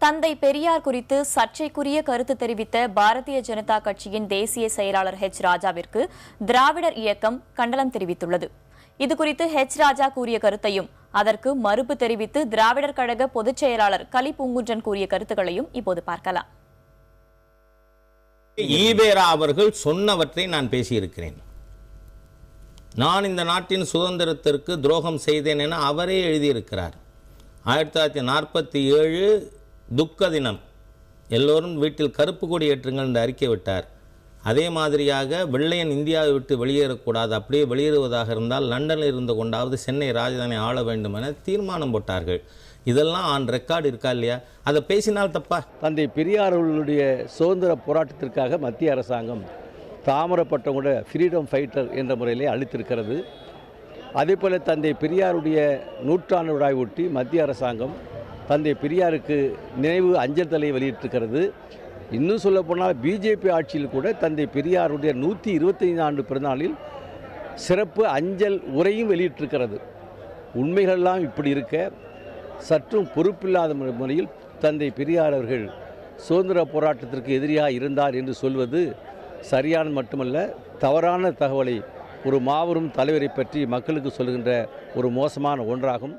தந்தை பெரியார் குறித்து சர்ச்சைக்குரிய கருத்து தெரிவித்த பாரதிய ஜனதா கட்சியின் தேசிய செயலாளர் ஹெச் ராஜாவிற்கு திராவிடர் இயக்கம் கண்டனம் தெரிவித்துள்ளது. இதுகுறித்து ஹெச் ராஜா கூறிய கருத்தையும் அதற்கு மறுப்பு தெரிவித்து திராவிடர் கழக பொதுச் செயலாளர் கலி பூங்குன்றன் கூறிய கருத்துக்களையும் இப்போது பார்க்கலாம். ஈவேரா அவர்கள் சொன்னவற்றை நான் பேசியிருக்கிறேன். நான் இந்த நாட்டின் சுதந்திரத்திற்கு துரோகம் செய்தேன் என அவரே எழுதியிருக்கிறார். 1947 துக்க தினம், எல்லோரும் வீட்டில் கருப்பு கொடி ஏற்றுங்கள் என்று அறிக்கை விட்டார். அதே மாதிரியாக வெள்ளையன் இந்தியாவை விட்டு வெளியேறக்கூடாது, அப்படியே வெளியேறுவதாக இருந்தால் லண்டனில் இருந்து கொண்டாவது சென்னை ராஜதானி ஆள வேண்டும் என தீர்மானம் போட்டார்கள். இதெல்லாம் ஆன் ரெக்கார்டு இருக்கா இல்லையா? அதை பேசினால் தப்பா? தந்தை பெரியார் அவர்களுடைய சுதந்திர போராட்டத்திற்காக மத்திய அரசாங்கம் தாமிரப்பட்டம் கூட ஃப்ரீடம் ஃபைட்டர் என்ற முறையிலே அளித்திருக்கிறது. அதேபோல் தந்தை பெரியாருடைய நூற்றாண்டு விழாவை ஒட்டி மத்திய அரசாங்கம் தந்தை பெரியாருக்கு நினைவு அஞ்சல் தலை வெளியிட்டிருக்கிறது. இன்னும் சொல்லப்போனால் பிஜேபி ஆட்சியில் கூட தந்தை பெரியாருடைய 125 ஆண்டு பிறந்தநாளில் சிறப்பு அஞ்சல் உரையும் வெளியிட்டிருக்கிறது. உண்மைகளெல்லாம் இப்படி இருக்க சற்றும் பொறுப்பில்லாத முறையில் தந்தை பெரியார் அவர்கள் சுதந்திர போராட்டத்திற்கு எதிரியாக இருந்தார் என்று சொல்வது சரியான மட்டுமல்ல, தவறான தகவலை ஒரு மாபெரும் தலைவரை பற்றி மக்களுக்கு சொல்கின்ற ஒரு மோசமான ஒன்றாகும்.